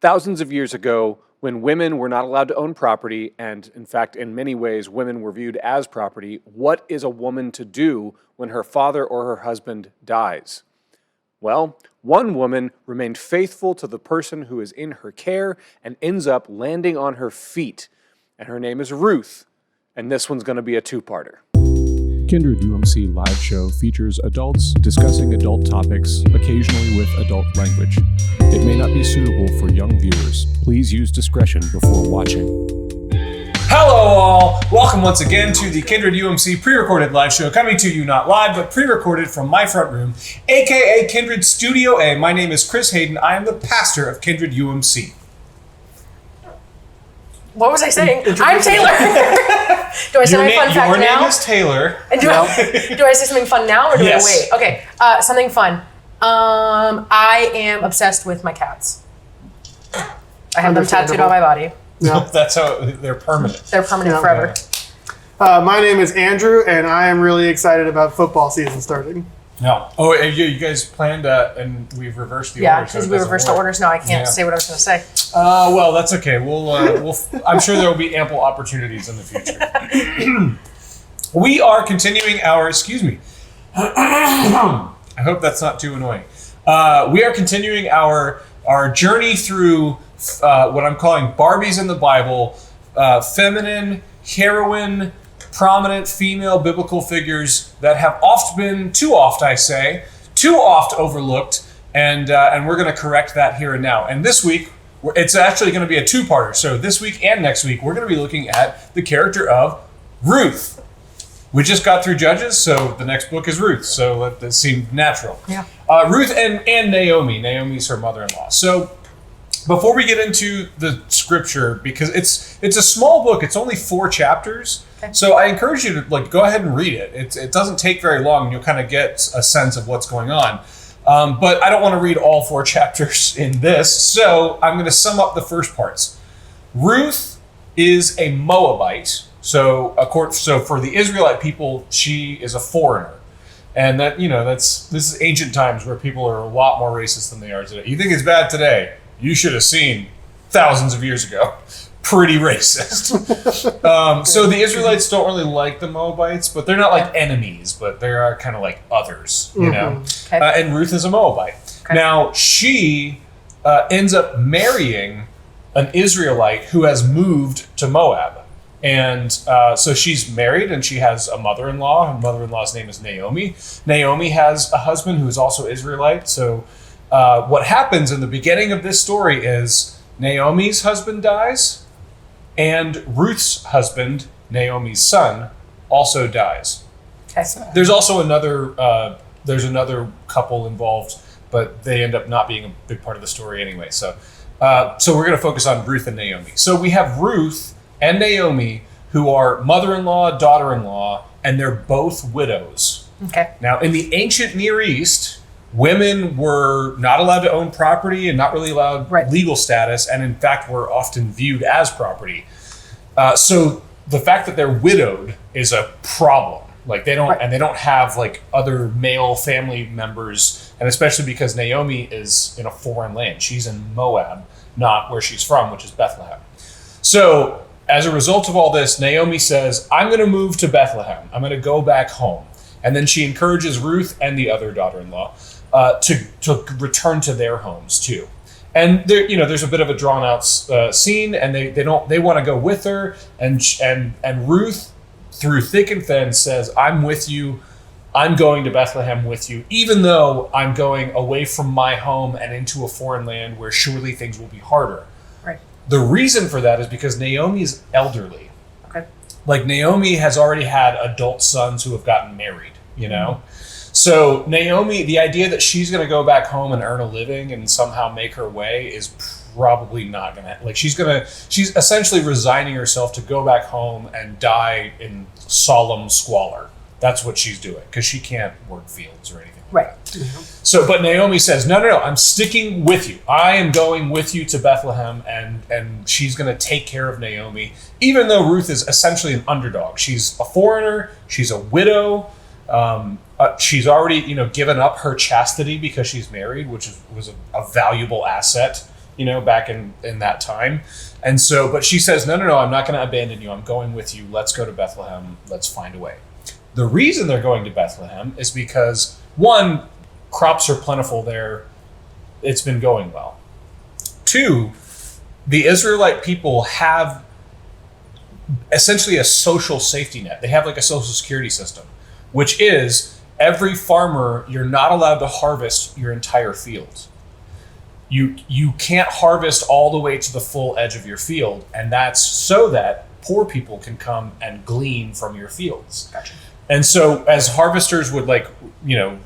Thousands of years ago, when women were not allowed to own property, and in fact, in many ways, women were viewed as property, what is a woman to do when her father or her husband dies? Well, one woman remained faithful to the person who is in her care and ends up landing on her feet. And her name is Ruth. And this one's going to be a two-parter. Kindred UMC live show features adults discussing adult topics, occasionally with adult language. It may not be suitable for young viewers. Please use discretion before watching. Hello all! Welcome once again to the Kindred UMC pre-recorded live show, coming to you not live, but pre-recorded from my front room, aka Kindred Studio A. My name is Chris Hayden. I am the pastor of Kindred UMC. What was I saying? I'm Taylor. Do I say my fun fact now? Your name is Taylor. Do I say something fun now or do I wait? Okay, something fun. I am obsessed with my cats. I have them tattooed on my body. No, that's how they're permanent. They're permanent forever. My name is Andrew, and I am really excited about football season starting. No. Oh, you guys planned and we've reversed the order. Yeah, because we reversed the orders. Now I can't say what I was going to say. Well, that's okay. We'll I'm sure there will be ample opportunities in the future. We are continuing our, excuse me. I hope that's not too annoying. We are continuing our journey through what I'm calling Barbies in the Bible, feminine, heroine, prominent female biblical figures that have too oft overlooked, and we're going to correct that here and now. And this week, it's actually going to be a two-parter. So this week and next week, we're going to be looking at the character of Ruth. We just got through Judges, so the next book is Ruth. So that seemed natural. Yeah. Ruth and Naomi. Naomi's her mother-in-law. So before we get into the scripture, because it's a small book, it's only 4 chapters. Okay. So I encourage you to go ahead and read it. It doesn't take very long, and you'll kind of get a sense of what's going on. But I don't want to read all 4 chapters in this, so I'm going to sum up the first parts. Ruth is a Moabite. So for the Israelite people, she is a foreigner. And this is ancient times where people are a lot more racist than they are today. You think it's bad today? You should have seen thousands of years ago. Pretty racist. So the Israelites don't really like the Moabites, but they're not like enemies, but they are kind of like others, you know? Okay. And Ruth is a Moabite. Okay. Now, she ends up marrying an Israelite who has moved to Moab. And so she's married and she has a mother-in-law. Her mother-in-law's name is Naomi. Naomi has a husband who is also Israelite. So what happens in the beginning of this story is Naomi's husband dies, and Ruth's husband, Naomi's son, also dies. Okay. There's also another couple involved, but they end up not being a big part of the story anyway. So we're going to focus on Ruth and Naomi. So we have Ruth and Naomi, who are mother-in-law, daughter-in-law, and they're both widows. Okay. Now, in the ancient Near East, women were not allowed to own property and not really allowed legal status, and in fact were often viewed as property. So the fact that they're widowed is a problem. They don't have other male family members, and especially because Naomi is in a foreign land. She's in Moab, not where she's from, which is Bethlehem. So as a result of all this, Naomi says, I'm going to move to Bethlehem. I'm going to go back home. And then she encourages Ruth and the other daughter-in-law to return to their homes too. And there's a bit of a drawn out scene, and they want to go with her, and Ruth, through thick and thin, says, I'm with you. I'm going to Bethlehem with you, even though I'm going away from my home and into a foreign land where surely things will be harder. Right. The reason for that is because Naomi is elderly. Okay. Naomi has already had adult sons who have gotten married, Mm-hmm. So Naomi, the idea that she's going to go back home and earn a living and somehow make her way is probably not going to, she's essentially resigning herself to go back home and die in solemn squalor. That's what she's doing, because she can't work fields or anything. Right. Mm-hmm. So, but Naomi says, no, I'm sticking with you. I am going with you to Bethlehem, and she's going to take care of Naomi, even though Ruth is essentially an underdog. She's a foreigner. She's a widow. She's already, given up her chastity because she's married, which was a valuable asset back in that time. And so, but she says, no, I'm not going to abandon you. I'm going with you. Let's go to Bethlehem. Let's find a way. The reason they're going to Bethlehem is because, one, crops are plentiful there. It's been going well. Two, the Israelite people have essentially a social safety net. They have like a social security system, which is every farmer, you're not allowed to harvest your entire field. You can't harvest all the way to the full edge of your field, and that's so that poor people can come and glean from your fields. Gotcha. And so as harvesters would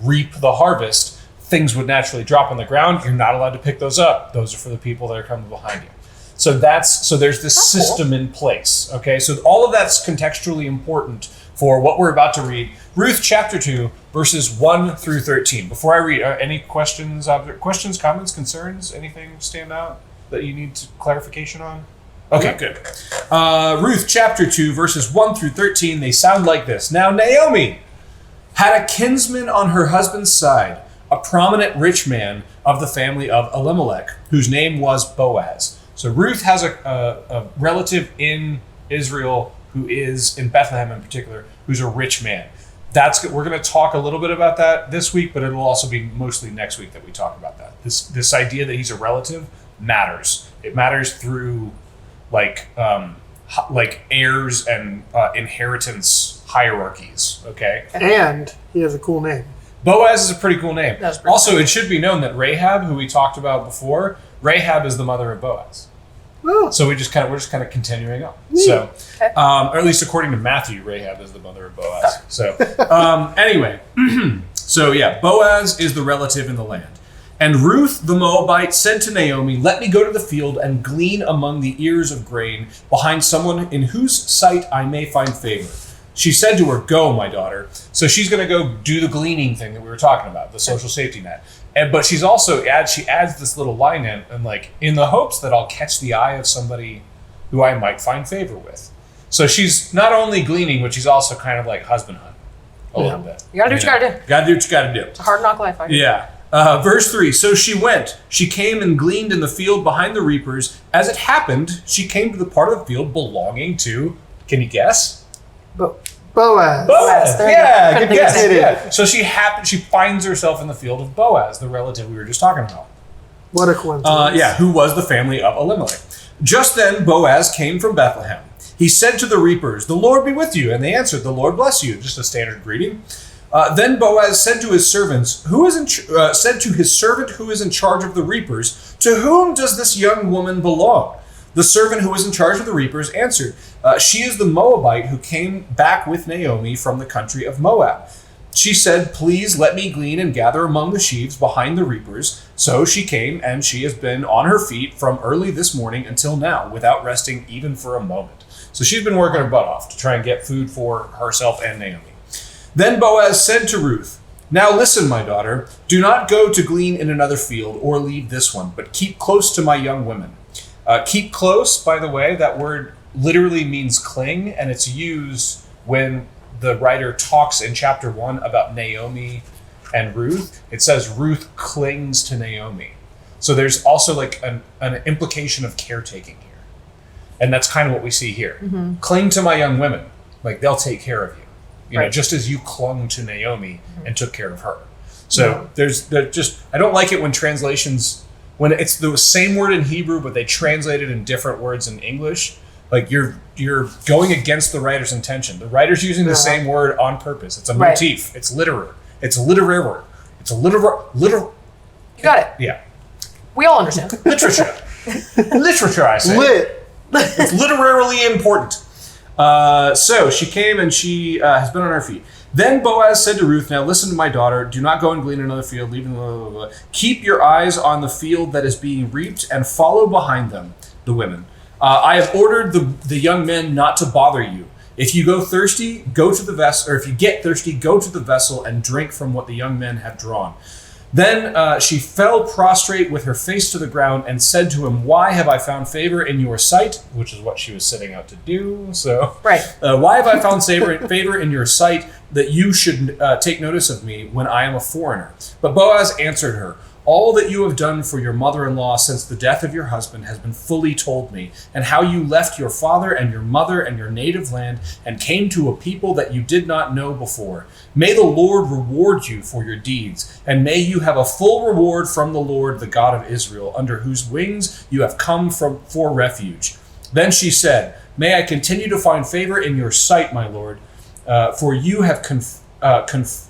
reap the harvest, things would naturally drop on the ground. You're not allowed to pick those up. Those are for the people that are coming behind you. So there's this system in place. Okay, so all of that's contextually important for what we're about to read. Ruth chapter 2, verses 1 through 13. Before I read, any questions, comments, concerns, anything stand out that you need clarification on? Okay, good. Ruth chapter 2, verses 1 through 13, they sound like this. Now Naomi had a kinsman on her husband's side, a prominent rich man of the family of Elimelech, whose name was Boaz. So Ruth has a relative in Israel who is, in Bethlehem in particular, who's a rich man. We're going to talk a little bit about that this week, but it'll also be mostly next week that we talk about that. This idea that he's a relative matters. It matters through like heirs and inheritance hierarchies. Okay, And he has a cool name. Boaz is a pretty cool name. Also, cool. it should be known that Rahab, who we talked about before, Rahab is the mother of Boaz. Oh. So we're just kind of continuing on. So, Okay. or at least according to Matthew, Rahab is the mother of Boaz. So, anyway, so yeah, Boaz is the relative in the land. And Ruth the Moabite said to Naomi, "Let me go to the field and glean among the ears of grain behind someone in whose sight I may find favor." She said to her, "Go, my daughter." So she's going to go do the gleaning thing that we were talking about, the social safety net. But she's also she adds this little line in, and in the hopes that I'll catch the eye of somebody who I might find favor with. So she's not only gleaning, but she's also kind of like husband hunt a little bit. You gotta do what you gotta do. Gotta do what you gotta do. It's a hard knock life. I guess. Yeah. Verse 3, so she went. She came and gleaned in the field behind the reapers. As it happened, she came to the part of the field belonging to, can you guess? Boaz. Boaz. There you Yeah, go. good Couldn't guess. think of Yeah. So she finds herself in the field of Boaz, the relative we were just talking about. What a coincidence. Who was the family of Elimelech. Just then Boaz came from Bethlehem. He said to the reapers, "The Lord be with you." And they answered, "The Lord bless you." Just a standard greeting. Then Boaz said to his servants, said to his servant who is in charge of the reapers, "To whom does this young woman belong?" The servant who was in charge of the reapers answered, "She is the Moabite who came back with Naomi from the country of Moab." She said, "Please let me glean and gather among the sheaves behind the reapers." So she came, and she has been on her feet from early this morning until now, without resting even for a moment. So she's been working her butt off to try and get food for herself and Naomi. Then Boaz said to Ruth, "Now listen, my daughter, do not go to glean in another field or leave this one, but keep close to my young women." Keep close, by the way, that word literally means cling, and it's used when the writer talks in chapter 1 about Naomi and Ruth. It says Ruth clings to Naomi. So there's also an implication of caretaking here. And that's kind of what we see here. Mm-hmm. Cling to my young women. They'll take care of you. You know, just as you clung to Naomi and took care of her. So I don't like it when translations, when it's the same word in Hebrew, but they translate it in different words in English. You're going against the writer's intention. The writer's using the same word on purpose. It's a motif. It's literary. It's a literary. It's a literal. You got it. Yeah. We all understand. Literature. Literature, I say. Lit. It's literarily important. So she came and she has been on her feet. Then Boaz said to Ruth, "Now listen to my daughter. Do not go and glean in another field. Leaving blah, blah, blah. Keep your eyes on the field that is being reaped and follow behind them, the women. I have ordered the young men not to bother you. If you go thirsty, go to the vessel, or if you get thirsty, go to the vessel and drink from what the young men have drawn." Then she fell prostrate with her face to the ground and said to him, "Why have I found favor in your sight?" Which is what she was setting out to do. So, why have I found favor in your sight that you should take notice of me when I am a foreigner? But Boaz answered her, All that you have done for your mother-in-law since the death of your husband has been fully told me, and how you left your father and your mother and your native land and came to a people that you did not know before. May the Lord reward you for your deeds, and may you have a full reward from the Lord, the God of Israel, under whose wings you have come for refuge." Then she said, "May I continue to find favor in your sight, my Lord, for you have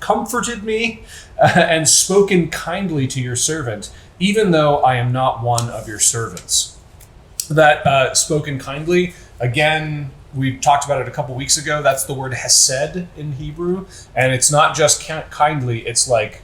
comforted me and spoken kindly to your servant, even though I am not one of your servants." That spoken kindly, again, we talked about it a couple weeks ago. That's the word hesed in Hebrew, and it's not just kindly. It's like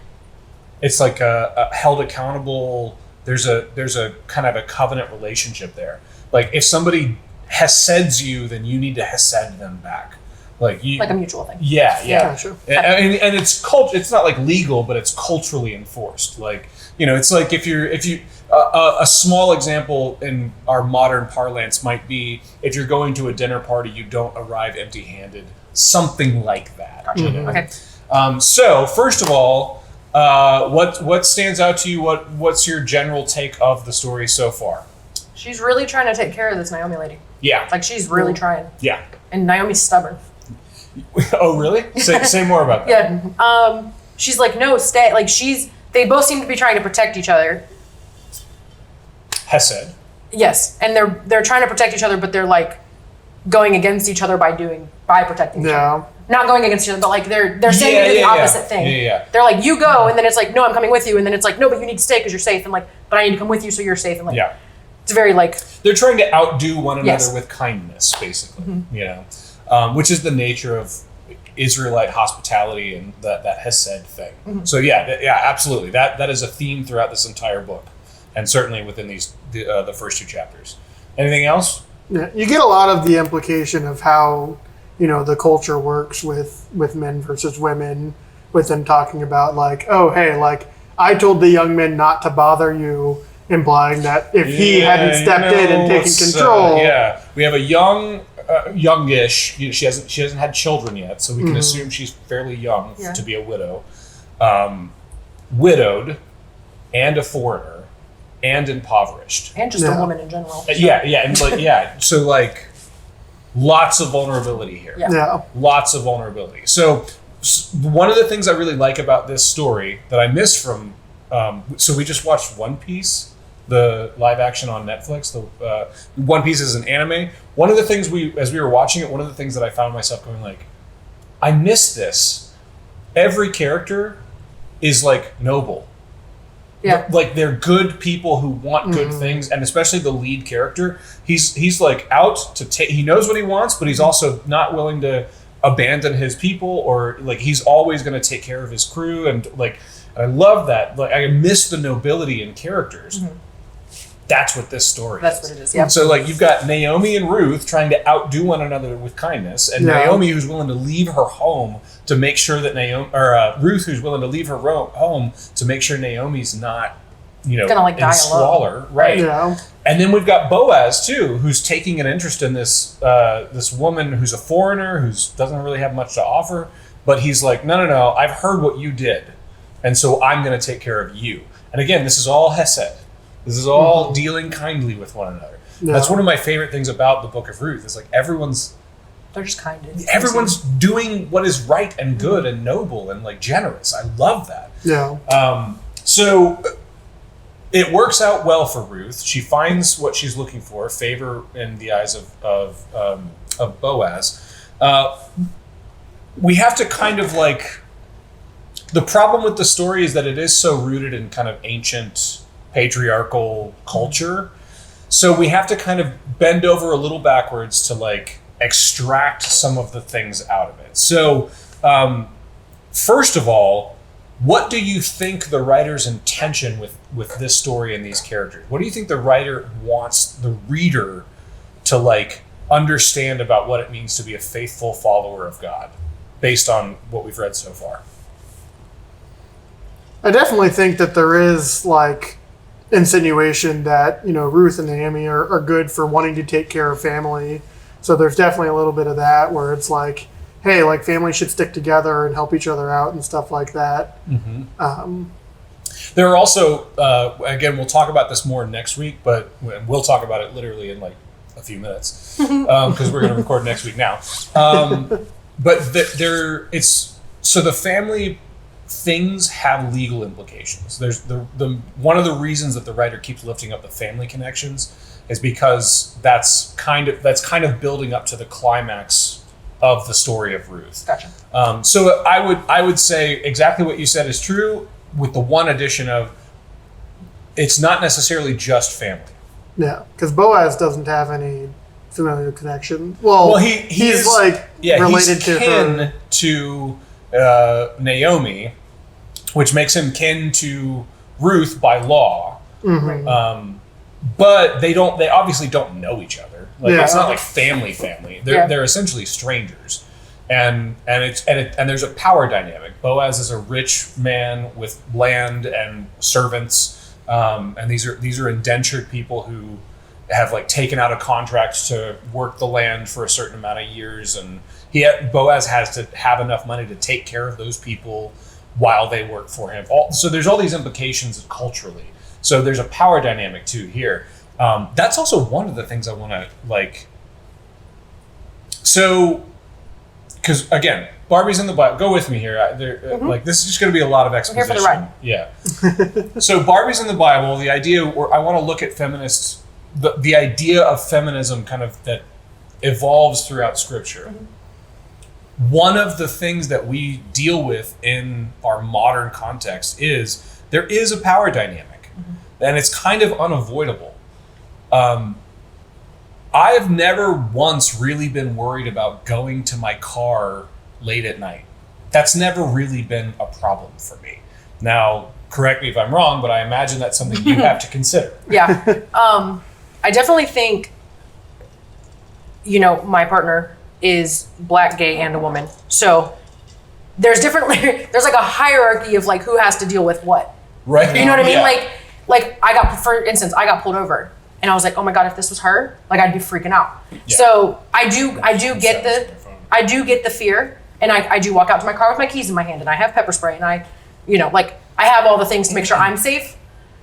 a held accountable. There's a kind of a covenant relationship there. Like if somebody heseds you, then you need to hesed them back. Like a mutual thing. Yeah. Sure. And it's it's not like legal, but it's culturally enforced. Like, it's like if you a small example in our modern parlance might be if you're going to a dinner party, you don't arrive empty-handed. Something like that. Gotcha. Okay. So first of all, what stands out to you? What's your general take of the story so far? She's really trying to take care of this Naomi lady. Yeah. Like she's really trying. Yeah. And Naomi's stubborn. Oh, really? Say more about that. Yeah. She's like, no, stay. Like they both seem to be trying to protect each other. Hesed. Yes. And they're trying to protect each other, but they're like going against each other by protecting each other. Not going against each other, but like they're saying to do the opposite thing. Yeah. They're like, you go, and then it's like, no, I'm coming with you, and then it's like, no, but you need to stay because you're safe, and like, but I need to come with you so you're safe, and like, it's very like they're trying to outdo one another with kindness, basically. Which is the nature of Israelite hospitality and that hesed thing. Mm-hmm. So absolutely. That is a theme throughout this entire book, and certainly within the first two chapters. Anything else? Yeah, you get a lot of the implication of how the culture works with men versus women, with them talking about like, oh hey, like I told the young men not to bother you, implying that if he hadn't stepped in and taken control. We have a youngish. She hasn't had children yet, so we can assume she's fairly young to be a widow, widowed, and a foreigner, and impoverished, and just a woman in general. So like, lots of vulnerability here. Lots of vulnerability. So one of the things I really like about this story that I missed from, so we just watched One Piece, the live action on Netflix. The One Piece is an anime. One of the things as we were watching it, one of the things that I found myself going like, I missed this. Every character is like noble. Yeah. Like they're good people who want good things, and especially the lead character. He's like out to take. He knows what he wants, but he's also not willing to abandon his people, or like he's always going to take care of his crew, and like I love that. Like I miss the nobility in characters. Mm-hmm. That's what this story is. That's what it is. Yeah. So like you've got Naomi and Ruth trying to outdo one another with kindness, and Naomi who's willing to leave her home to make sure that Ruth who's willing to leave her home to make sure Naomi's not, gonna like die in squalor, alone. right? Yeah. And then we've got Boaz too, who's taking an interest in this woman who's a foreigner who doesn't really have much to offer, but he's like, no, I've heard what you did, and so I'm going to take care of you. And again, this is all hesed. This is all dealing kindly with one another. Yeah. That's one of my favorite things about the Book of Ruth. Is like they're just kind. Everyone's doing what is right and good and noble and like generous. I love that. Yeah. So it works out well for Ruth. She finds what she's looking for, favor in the eyes of Boaz. We have to kind of like, the problem with the story is that it is so rooted in kind of ancient patriarchal culture. So we have to kind of bend over a little backwards to like extract some of the things out of it. So first of all, what do you think the writer's intention with this story and these characters? What do you think the writer wants the reader to like understand about what it means to be a faithful follower of God based on what we've read so far? I definitely think that there is like insinuation that, Ruth and Naomi are good for wanting to take care of family. So there's definitely a little bit of that where it's like, hey, like family should stick together and help each other out and stuff like that. Mm-hmm. There are also, again, we'll talk about this more next week, but we'll talk about it literally in like a few minutes because we're going to record next week now. But so the family things have legal implications. There's the one of the reasons that the writer keeps lifting up the family connections is because that's kind of building up to the climax of the story of Ruth. Gotcha. So I would say exactly what you said is true, with the one addition of it's not necessarily just family. Yeah, because Boaz doesn't have any familial connection. Well, he's related to kin to Naomi, which makes him kin to Ruth by law. Mm-hmm. But they obviously don't know each other. It's not like family. They're essentially strangers. And there's a power dynamic. Boaz is a rich man with land and servants, and these are indentured people who have like taken out a contract to work the land for a certain amount of years, and Boaz has to have enough money to take care of those people while they work for him. So there's all these implications culturally. So there's a power dynamic too here. That's also one of the things I want to like. So. Because again, Barbies in the Bible. Go with me here. Like this is just going to be a lot of exposition. I'm here for the ride. Yeah. So Barbies in the Bible. The idea, where I want to look at feminists, the idea of feminism, kind of that evolves throughout Scripture. Mm-hmm. One of the things that we deal with in our modern context is there is a power dynamic, and it's kind of unavoidable. I've never once really been worried about going to my car late at night. That's never really been a problem for me. Now, correct me if I'm wrong, but I imagine that's something you have to consider. Yeah. I definitely think, my partner is Black, gay, and a woman. So there's there's like a hierarchy of like who has to deal with what. Right. You know what I mean? Yeah. Like for instance, I got pulled over. And I was like, oh my God, if this was her, like I'd be freaking out. Yeah. So I do get the fear, and I do walk out to my car with my keys in my hand, and I have pepper spray, and I have all the things to make sure I'm safe.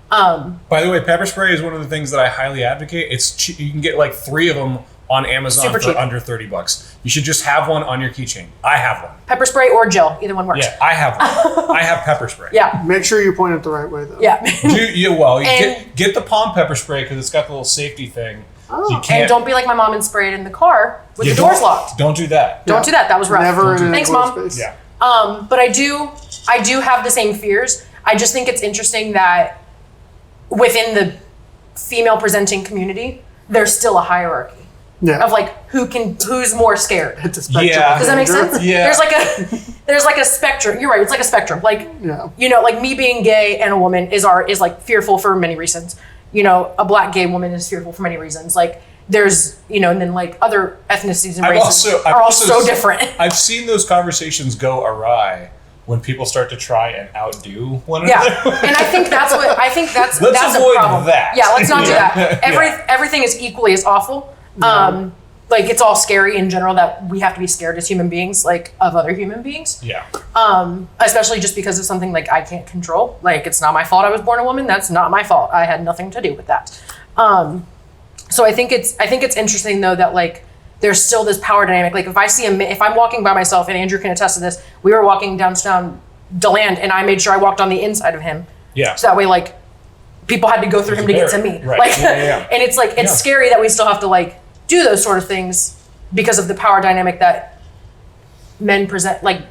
By the way, pepper spray is one of the things that I highly advocate. It's cheap. You can get like 3 of them on Amazon for cheap. Under $30. You should just have one on your keychain. I have one. Pepper spray or gel, either one works. Yeah, I have one. I have pepper spray. Yeah. Make sure you point it the right way though. Yeah. Get the palm pepper spray because it's got the little safety thing. Oh. And don't be like my mom and spray it in the car with the doors locked. Don't do that. Don't do that. That was rough. Never in Thanks, Mom. Space. Yeah. But I do have the same fears. I just think it's interesting that within the female presenting community, there's still a hierarchy. Yeah. Of like who's more scared. It's a spectrum. Yeah. Does that make sense? Yeah. There's like a spectrum. You're right. It's like a spectrum. Like yeah. Like me being gay and a woman is like fearful for many reasons. A Black gay woman is fearful for many reasons. Like there's and then like other ethnicities and races are all so different. I've seen those conversations go awry when people start to try and outdo one another. Yeah, and I think that's let's that's avoid a problem. that. Yeah, let's not do that. Everything is equally as awful. Like it's all scary in general that we have to be scared as human beings, like of other human beings. Yeah. Especially just because of something like I can't control. Like it's not my fault I was born a woman. That's not my fault. I had nothing to do with that. So I think it's interesting though that like there's still this power dynamic. Like if I'm walking by myself, and Andrew can attest to this, we were walking downtown DeLand and I made sure I walked on the inside of him. Yeah. So that way like people had to go through him to get to me. Right. Like yeah. And it's like it's scary that we still have to like do those sort of things because of the power dynamic that men present, like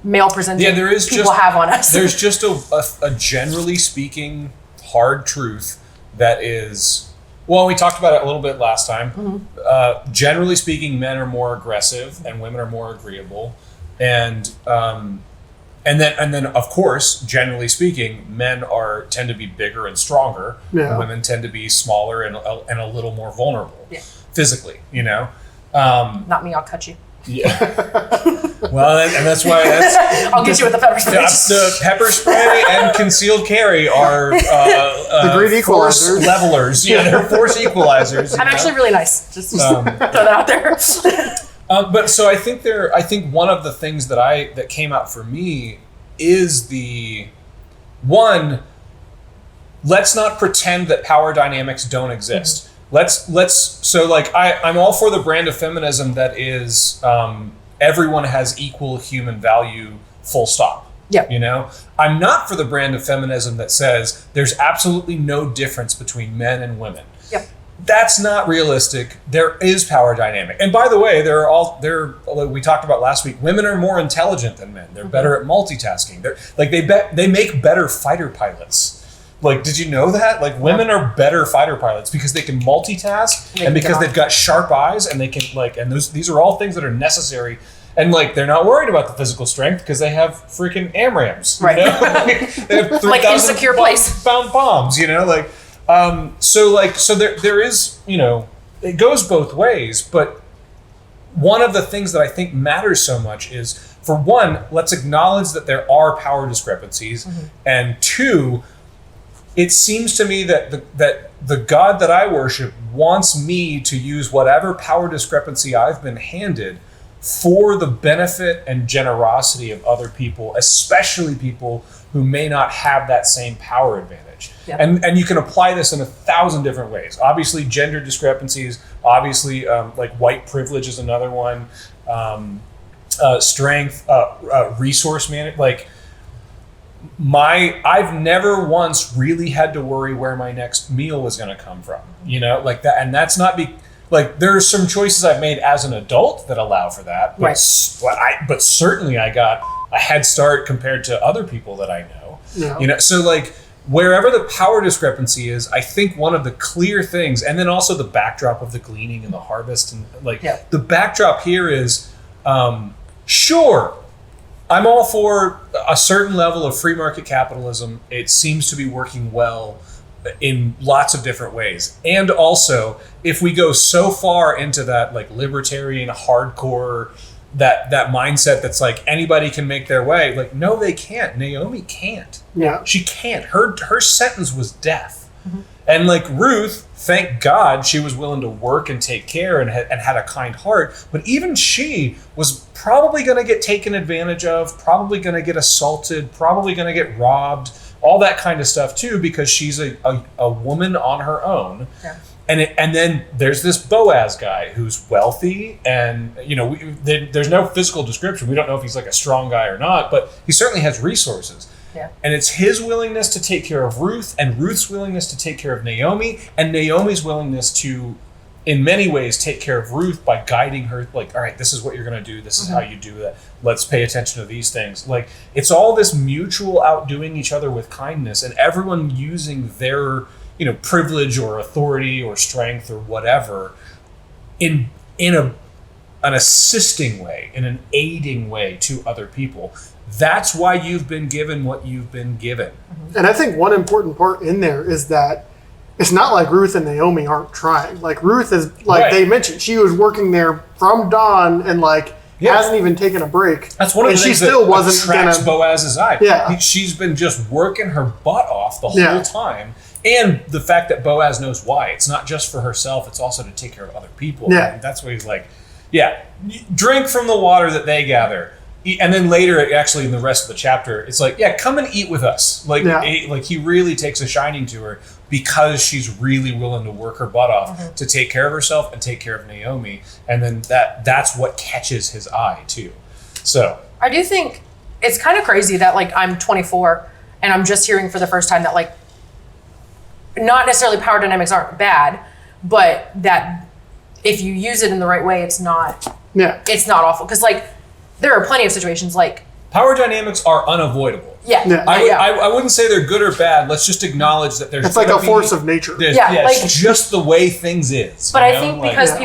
male presenting people have on us. There's just a generally speaking hard truth that is, well, we talked about it a little bit last time. Mm-hmm. Generally speaking, men are more aggressive and women are more agreeable. And then of course, generally speaking, men tend to be bigger and stronger. Yeah. And women tend to be smaller and a little more vulnerable. Yeah. Physically, Not me, I'll cut you. Yeah. Well, and that's why I'll get you with the pepper spray. The pepper spray and concealed carry are the great force equalizers. levelers. Yeah, they're force equalizers. I'm actually really nice. Just throw that out there. But so I think one of the things that came out for me is the one. let's not pretend that power dynamics don't exist. So like I'm all for the brand of feminism that is everyone has equal human value, full stop. Yeah. You know, I'm not for the brand of feminism that says there's absolutely no difference between men and women. Yep. That's not realistic. There is power dynamic. And by the way, like we talked about last week, women are more intelligent than men. They're better at multitasking. They make better fighter pilots. Like, did you know that? Like, women are better fighter pilots because they can multitask and because they've got sharp eyes and they can these are all things that are necessary. And like, they're not worried about the physical strength because they have freaking AMRAAMs, right? You know? They have 3,000 like insecure place pound bombs, you know, like. So there is, you know, it goes both ways, but one of the things that I think matters so much is, for one, let's acknowledge that there are power discrepancies, and two, it seems to me that the God that I worship wants me to use whatever power discrepancy I've been handed for the benefit and generosity of other people, especially people who may not have that same power advantage. Yep. And you can apply this in 1,000 different ways. Obviously, gender discrepancies. Obviously, like white privilege is another one. Strength, resource management. Like I've never once really had to worry where my next meal was going to come from. You know, like that. And that's not like there are some choices I've made as an adult that allow for that. But, right. But certainly I got a head start compared to other people that I know. Yeah. You know, so like, wherever the power discrepancy is, I think one of the clear things, and then also the backdrop of the gleaning and the harvest, and like the backdrop here is, sure, I'm all for a certain level of free market capitalism. It seems to be working well in lots of different ways. And also, if we go so far into that like libertarian hardcore, that mindset that's like anybody can make their way, like, no, they can't. Naomi can't. Yeah. She can't. Her sentence was death. And like Ruth, thank God she was willing to work and take care and had a kind heart. But even she was probably going to get taken advantage of, probably going to get assaulted, probably going to get robbed, all that kind of stuff too, because she's a woman on her own. Yeah. And then there's this Boaz guy who's wealthy, and you know, there's no physical description. We don't know if he's like a strong guy or not, but he certainly has resources. Yeah. And it's his willingness to take care of Ruth, and Ruth's willingness to take care of Naomi, and Naomi's willingness to, in many ways, take care of Ruth by guiding her, like, all right, this is what you're going to do. This is how you do that. Let's pay attention to these things. Like, it's all this mutual outdoing each other with kindness, and everyone using their, you know, privilege or authority or strength or whatever in an assisting way, in an aiding way to other people. That's why you've been given what you've been given. And I think one important part in there is that it's not like Ruth and Naomi aren't trying. Like Ruth is, like they mentioned, she was working there from dawn and like hasn't even taken a break. That's one of the things that attracts Boaz's eye. Yeah. She's been just working her butt off the whole time. And the fact that Boaz knows why. It's not just for herself, it's also to take care of other people. Yeah. And that's why he's like, drink from the water that they gather. And then later, actually, in the rest of the chapter, it's like, come and eat with us. Like, like he really takes a shining to her because she's really willing to work her butt off to take care of herself and take care of Naomi. And then that's what catches his eye, too. So I do think it's kind of crazy that, like, I'm 24 and I'm just hearing for the first time that, like, not necessarily power dynamics aren't bad, but that if you use it in the right way, it's not awful. Because, like, there are plenty of situations like power dynamics are unavoidable. I wouldn't say they're good or bad. Let's just acknowledge that there's. It's like a force of nature. It's just the way things is. But I think because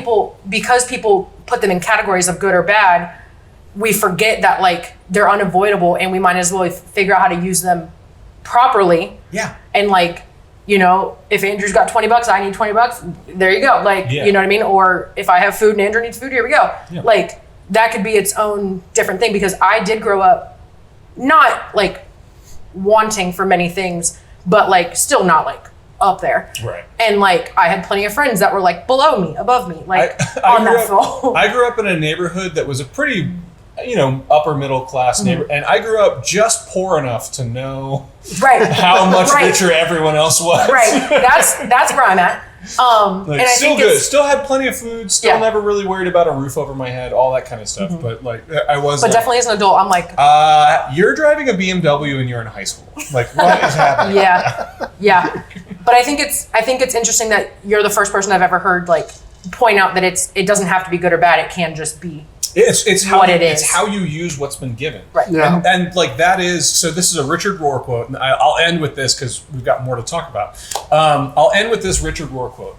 people put them in categories of good or bad, we forget that like they're unavoidable, and we might as well figure out how to use them properly. Yeah. And like, you know, if Andrew's got $20, I need $20. There you go. Like, you know what I mean? Or if I have food and Andrew needs food, here we go. Yeah. Like. That could be its own different thing, because I did grow up not like wanting for many things, but like still not like up there. Right. And like I had plenty of friends that were like below me, above me, like on that floor. I grew up in a neighborhood that was a pretty upper middle class neighbor, and I grew up just poor enough to know Right. how much Right. richer everyone else was. Right. That's where I'm at. Like, and I still think good. it's, Still had plenty of food. Still never really worried about a roof over my head. All that kind of stuff. But like, I was. but definitely as an adult, I'm like, you're driving a BMW and you're in high school. Like, what is happening? yeah. But I think it's interesting that you're the first person I've ever heard like point out that it doesn't have to be good or bad. It can just be. It's how what it is. It's how you use what's been given. Right. Yeah. And like that is, so this is a Richard Rohr quote, and I'll end with this because we've got more to talk about. I'll end with this Richard Rohr quote.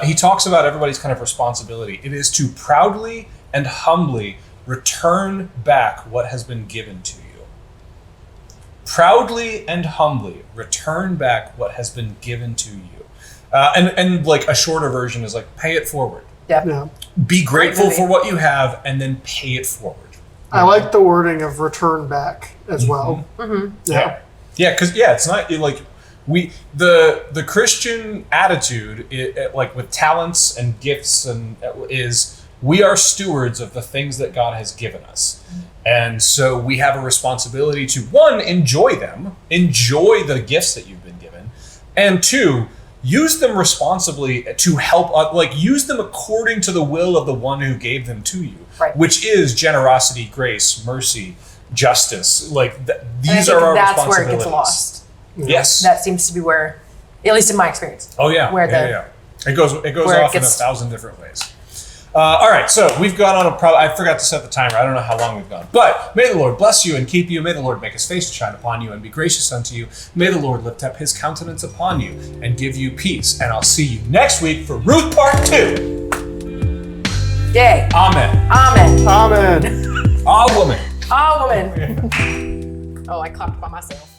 He talks about everybody's kind of responsibility. It is to proudly and humbly return back what has been given to you. Proudly and humbly return back what has been given to you. And like a shorter version is like pay it forward. Yeah. Be grateful for what you have and then pay it forward. I like the wording of return back as well. Mm-hmm. Yeah. Yeah, because it's not like the Christian attitude, like with talents and gifts, and is we are stewards of the things that God has given us, and so we have a responsibility to, one, enjoy them, enjoy the gifts that you've been given, and two, use them responsibly to help, use them according to the will of the one who gave them to you, Right. which is generosity, grace, mercy, justice. Like And I these think are our that's where it responsibilities. gets lost. Yes. That seems to be where, at least in my experience. Oh yeah. Where Yeah. It goes where it off in gets- 1,000 different ways. All right, so we've gone on I forgot to set the timer. I don't know how long we've gone. But may the Lord bless you and keep you. May the Lord make his face to shine upon you and be gracious unto you. May the Lord lift up his countenance upon you and give you peace. And I'll see you next week for Ruth Part 2. Yay. Amen. Amen. Amen. Ah, woman. Oh, woman. Oh, I clapped by myself.